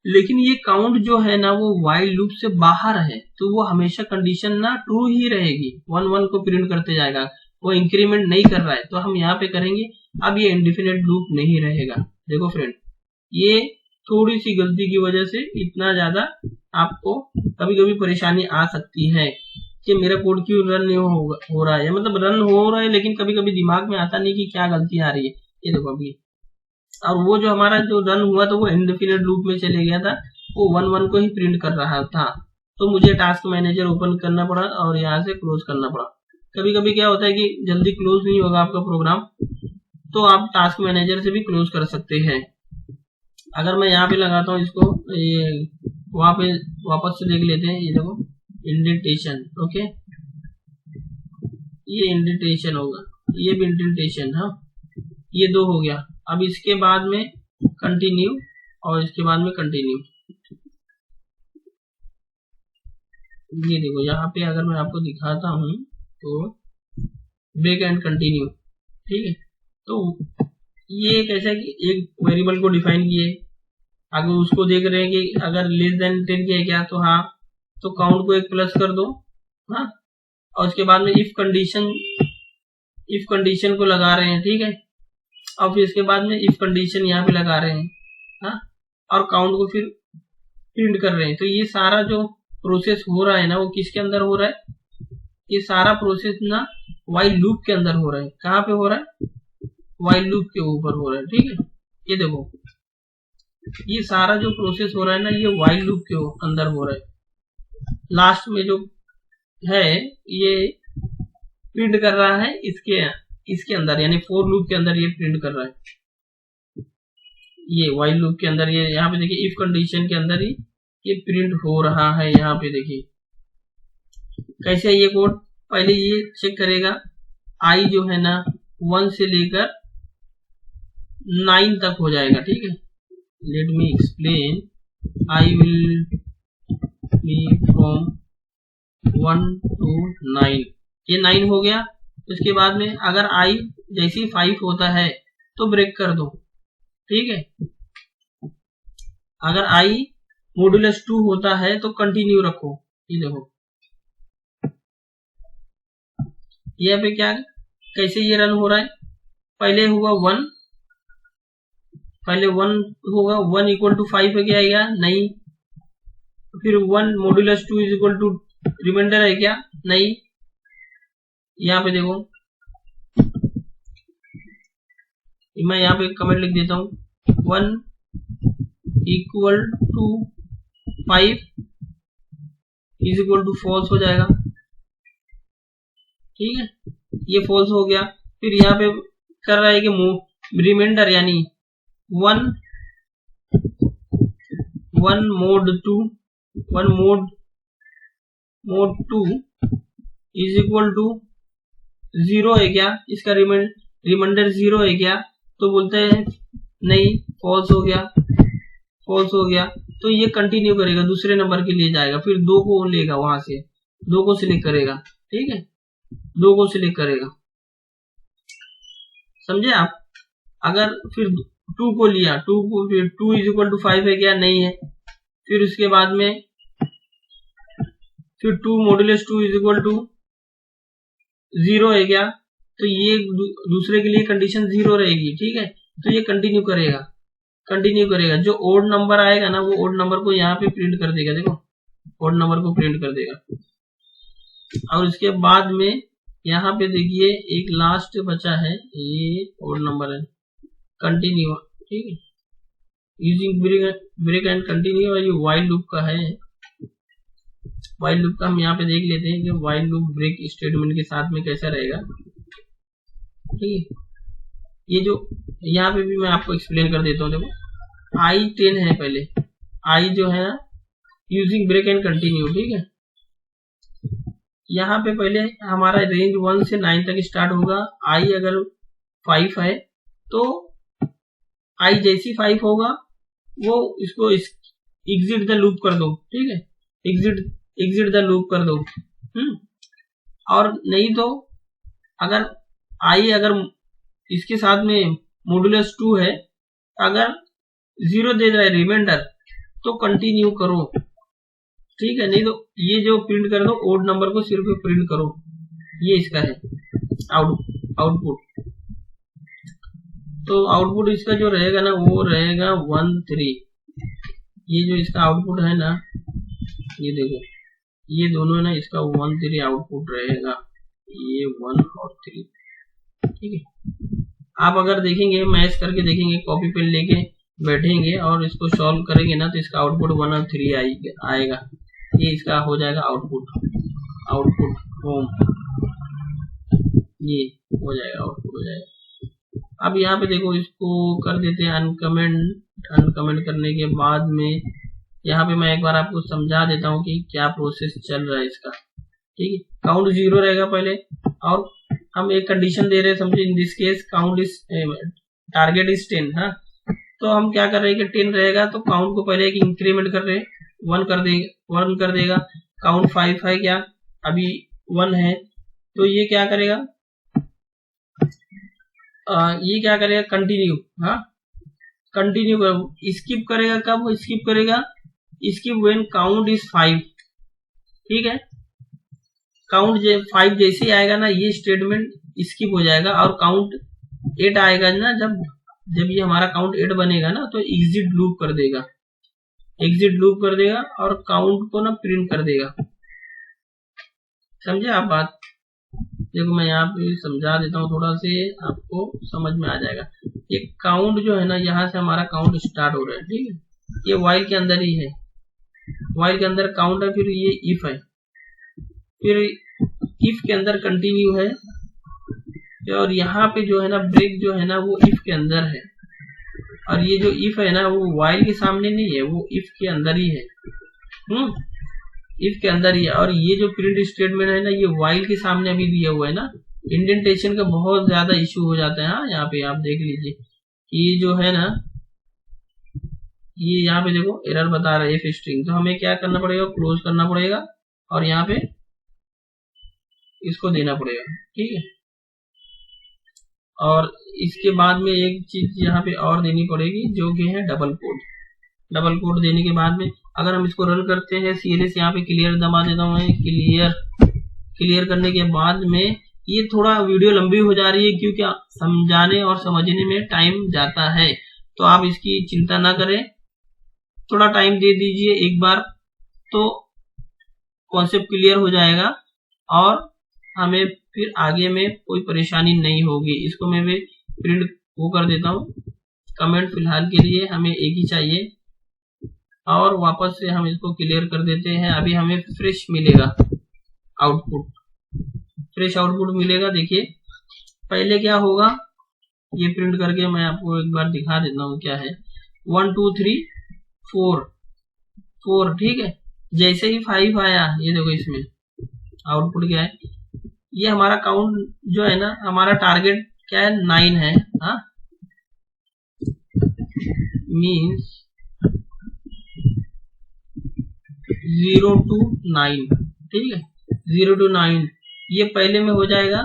लेकिन ये काउंट जो है ना वो वाइल लूप से बाहर है, तो वो हमेशा कंडीशन ना ट्रू ही रहेगी, 1 1 को प्रिंट करते जाएगा, वो इंक्रीमेंट नहीं कर रहा है। तो हम यहाँ पे करेंगे, अब ये इंडेफिनेट लूप नहीं रहेगा। देखो फ्रेंड, ये थोड़ी सी गलती की वजह से इतना ज्यादा आपको कभी कभी परेशानी आ सकती है कि मेरा कोड क्यों रन नहीं हो रहा है, मतलब रन हो रहा है लेकिन कभी कभी दिमाग में आता नहीं कि क्या गलती आ रही है। ये देखो अभी, और वो जो हमारा जो रन हुआ तो वो इंडेफिनेट लूप में चले गया था, वो 1 1 को ही प्रिंट कर रहा था। तो मुझे टास्क मैनेजर ओपन करना पड़ा और यहाँ से क्लोज करना पड़ा। कभी कभी क्या होता है कि जल्दी क्लोज नहीं होगा आपका प्रोग्राम, तो आप टास्क मैनेजर से भी क्लोज कर सकते हैं। अगर मैं यहाँ पे लगाता हूँ इसको, ये वहां पे वापस से देख लेते हैं। ये देखो इंडेंटेशन, ओके, ये इंडेंटेशन होगा, ये भी इंडेंटेशन, हाँ, ये दो हो गया। अब इसके बाद में कंटिन्यू और इसके बाद में कंटिन्यू। ये देखो यहाँ पे अगर मैं आपको दिखाता हूँ तो ब्रेक एंड कंटिन्यू, ठीक है। तो ये कैसा कि एक वेरिएबल को डिफाइन किए, अगर उसको देख रहे हैं कि अगर लेस देन 10 के है क्या, तो हाँ, तो काउंट को एक प्लस कर दो, हाँ, और उसके बाद में इफ कंडीशन को लगा रहे हैं, ठीक है, और फिर इसके बाद में इफ कंडीशन यहाँ पे लगा रहे हैं, हाँ, और काउंट को फिर प्रिंट कर रहे हैं। तो ये सारा जो प्रोसेस हो रहा है ना, वो किसके अंदर हो रहा है? ये सारा प्रोसेस ना वाइल लूप के अंदर हो रहा है। कहाँ पे हो रहा है? वाइल लूप के ऊपर हो रहा है, ठीक है। ये देखो ये सारा जो प्रोसेस हो रहा है ना, ये वाइल लूप के अंदर हो रहा है। लास्ट में जो है ये प्रिंट कर रहा है इसके अंदर, यानी फोर लूप के अंदर ये प्रिंट कर रहा है। ये वाइल लूप के अंदर, ये यहाँ पे देखिए इफ कंडीशन के अंदर ही ये प्रिंट हो रहा है। यहाँ पे देखिए कैसे ये कोड, पहले ये चेक करेगा आई जो है ना 1 से लेकर 9 तक हो जाएगा, ठीक है। Let me explain, I will be from 1 to 9, ये 9 हो गया। उसके बाद में अगर आई जैसे 5 होता है तो ब्रेक कर दो, ठीक है। अगर आई मॉडुलस 2 होता है तो कंटिन्यू रखो। ये देखो यहाँ पे क्या कैसे ये रन हो रहा है, पहले हुआ 1, पहले 1 होगा, 1 इक्वल टू 5 है क्या? आएगा नहीं। फिर 1 modulus 2 is equal to reminder है क्या? नहीं। यहाँ पे देखो मैं यहाँ पे कमेंट लिख देता हूँ, 1 equal to 5 is equal to false हो जाएगा, ठीक है। ये फॉल्स हो गया। फिर यहाँ पे कर रहा है कि रिमाइंडर यानी 1 मोड 2 इज इक्वल टू 0 है क्या? इसका रिमाइंडर 0 है क्या? तो बोलते हैं नहीं, फॉल्स हो गया, फॉल्स हो गया। तो ये कंटिन्यू करेगा, दूसरे नंबर के लिए जाएगा, फिर 2 को लेगा, वहां से 2 को सिलेक्ट करेगा, ठीक है, 2 को सिलेक्ट करेगा, समझे आप। अगर फिर 2 को लिया, 2 को फिर 2 इज इक्वल टू 5 है क्या? नहीं है। फिर उसके बाद में फिर 2 मॉडुलस 2 इज इक्वल टू 0 है क्या? तो ये दूसरे के लिए कंडीशन 0 रहेगी, ठीक है। तो ये कंटिन्यू करेगा। जो ओड नंबर आएगा ना, वो ओड नंबर को यहाँ पे प्रिंट कर देगा, देखो ओड नंबर को प्रिंट कर देगा। और इसके बाद में यहाँ पे देखिए एक लास्ट बचा है, ये ओड नंबर है, कंटिन्यू, ठीक है, यूजिंग ब्रेक एंड कंटिन्यू। और ये वाइल लूप का है, वाइल लूप का हम यहाँ पे देख लेते हैं कि वाइल लूप ब्रेक स्टेटमेंट के साथ में कैसा रहेगा, ठीक है। ये जो यहाँ पे भी मैं आपको एक्सप्लेन कर देता हूँ, देखो आई 10 है, पहले आई जो है यूजिंग ब्रेक एंड कंटिन्यू, ठीक है। यहाँ पे पहले हमारा रेंज 1 से 9 तक स्टार्ट होगा। आई अगर 5 है तो आई जैसी 5 होगा वो इसको एग्जिट द लूप कर दो, ठीक है, एग्जिट द लूप कर दो। और नहीं तो अगर आई अगर इसके साथ में मॉडुलस 2 है, अगर 0 दे रहा है रिमाइंडर, तो कंटिन्यू करो, ठीक है। नहीं तो ये जो प्रिंट कर दो, ओड नंबर को सिर्फ प्रिंट करो। ये इसका है आउटपुट। तो आउटपुट इसका जो रहेगा ना, वो रहेगा 1 3। ये जो इसका आउटपुट है ना, ये देखो ये दोनों ना, इसका 1 3 आउटपुट रहेगा, ये 1 और 3, ठीक है। आप अगर देखेंगे, मैच करके देखेंगे, कॉपी पेन लेके बैठेंगे और इसको सॉल्व करेंगे ना, तो इसका आउटपुट 1 और 3 आएगा। ये इसका हो जाएगा आउटपुट होम, ये हो जाएगा, आउटपुट हो जाएगा। अब यहाँ पे देखो इसको कर देते हैं अनकमेंट। अनकमेंट करने के बाद में यहाँ पे मैं एक बार आपको समझा देता हूँ कि क्या प्रोसेस चल रहा है इसका। ठीक है, काउंट 0 रहेगा पहले, और हम एक कंडीशन दे रहे हैं, समझे, इन this case count is target is 10। हाँ, तो हम क्या कर रहे हैं कि 10 रहेगा तो काउंट को पहले एक इंक्रीमेंट कर रहे हैं, 1 कर देगा। काउंट 5 है क्या, अभी 1 है, तो ये क्या करेगा, कंटिन्यू। हाँ, कंटिन्यू स्किप करेगा, कब स्किप करेगा, स्किप व्हेन काउंट इज 5। ठीक है, काउंट 5 जैसे ही आएगा ना, ये स्टेटमेंट स्किप हो जाएगा, और काउंट 8 आएगा ना, जब ये हमारा काउंट 8 बनेगा ना, तो एग्जिट लूप कर देगा, और काउंट को ना प्रिंट कर देगा। समझे आप बात? देखो मैं यहाँ पे समझा देता हूँ, थोड़ा से आपको समझ में आ जाएगा। ये काउंट जो है ना, यहाँ से हमारा काउंट स्टार्ट हो रहा है। ठीक है, ये व्हाइल के अंदर ही है, व्हाइल के अंदर काउंट है, फिर ये इफ है, फिर इफ के अंदर कंटिन्यू है, और यहाँ पे जो है ना ब्रेक जो है ना वो इफ के अंदर है, और ये जो इफ है ना वो व्हाइल के सामने नहीं है, वो इफ के अंदर ही है। इफ के अंदर ही है, और ये जो प्रिंट स्टेटमेंट है ना, ये व्हाइल के सामने अभी दिया हुआ है ना। इंडेंटेशन का बहुत ज्यादा इश्यू हो जाता है। हाँ, यहाँ पे आप देख लीजिए कि ये जो है ना, ये यहाँ पे देखो एरर बता रहा है इफ स्ट्रिंग, तो हमें क्या करना पड़ेगा, क्लोज करना पड़ेगा, और यहाँ पे इसको देना पड़ेगा। ठीक है, और इसके बाद में एक चीज यहाँ पे और देनी पड़ेगी, जो कि है डबल कोड। डबल कोड देने के बाद में अगर हम इसको रन करते हैं, CLS यहाँ पे क्लियर दबा देता हूँ, क्लियर करने के बाद में ये थोड़ा वीडियो लंबी हो जा रही है, क्योंकि समझाने और समझने में टाइम जाता है, तो आप इसकी चिंता ना करें, थोड़ा टाइम दे दीजिए एक बार, तो कॉन्सेप्ट क्लियर हो जाएगा, और हमें फिर आगे में कोई परेशानी नहीं होगी। इसको मैं भी प्रिंट वो कर देता हूँ, कमेंट फिलहाल के लिए हमें एक ही चाहिए, और वापस से हम इसको क्लियर कर देते हैं। अभी हमें फ्रेश मिलेगा आउटपुट, फ्रेश आउटपुट मिलेगा। देखिए पहले क्या होगा, ये प्रिंट करके मैं आपको एक बार दिखा देता हूँ क्या है। 1 2 3 4। ठीक है, जैसे ही 5 आया, ये देखो इसमें आउटपुट क्या है, ये हमारा काउंट जो है ना, हमारा टारगेट क्या है, 9 है। हाँ, मीन्स 0 to 9। ठीक है, 0 to 9 ये पहले में हो जाएगा।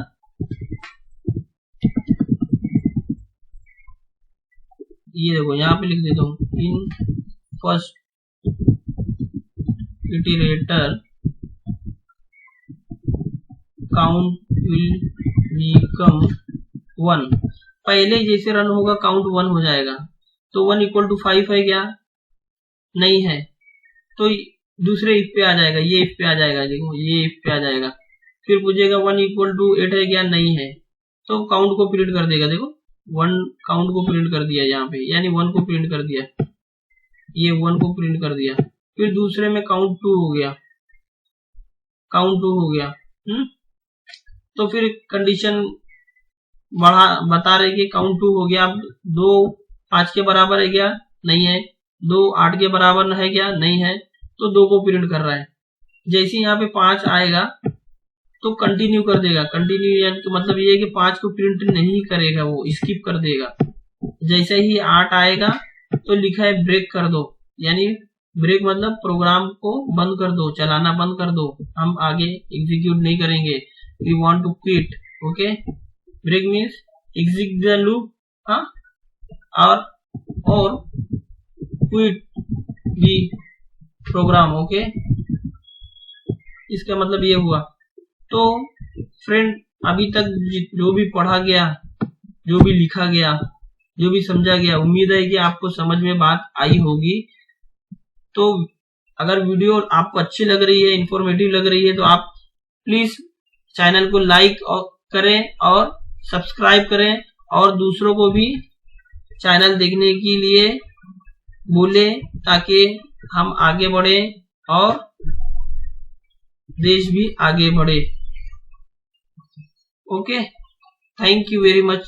ये देखो यहाँ पे लिख देता हूँ, in first iterator count will become 1। पहले जैसे रन होगा काउंट 1 हो जाएगा, तो 1 इक्वल टू 5 है क्या, नहीं है, तो दूसरे इफ पे आ जाएगा, ये इफ पे आ जाएगा, देखो ये इफ पे आ जाएगा, फिर पूछेगा 1 इक्वल टू 8 है क्या, नहीं है, तो काउंट को प्रिंट कर देगा। देखो 1 काउंट को प्रिंट कर दिया यहाँ पे, यानी 1 को प्रिंट कर दिया, ये 1 को प्रिंट कर दिया, फिर दूसरे में काउंट 2 हो गया, तो फिर कंडीशन बता रहे कि काउंट 2 हो गया। अब 2 5 के बराबर है क्या, नहीं है, 2 8 के बराबर है क्या, नहीं है, तो 2 को प्रिंट कर रहा है। जैसे यहाँ पे 5 आएगा तो कंटिन्यू कर देगा, कंटिन्यू यानी तो मतलब ये है कि 5 को प्रिंट नहीं करेगा, वो स्किप कर देगा। जैसे ही 8 आएगा तो लिखा है ब्रेक कर दो, यानी ब्रेक मतलब प्रोग्राम को बंद कर दो, चलाना बंद कर दो, हम आगे एग्जीक्यूट नहीं करेंगे, we want to quit. Okay, break means exit the loop, हाँ, और क्विट द प्रोग्राम। ओके, इसका मतलब ये हुआ। तो फ्रेंड, अभी तक जो भी पढ़ा गया, जो भी लिखा गया, जो भी समझा गया, उम्मीद है कि आपको समझ में बात आई होगी। तो अगर वीडियो आपको अच्छी लग रही है, इंफॉर्मेटिव लग रही है, तो आप प्लीज चैनल को लाइक करें और सब्सक्राइब करें, और दूसरों को भी चैनल देखने के लिए बोले, ताकि हम आगे बढ़े और देश भी आगे बढ़े। Okay, thank you very much.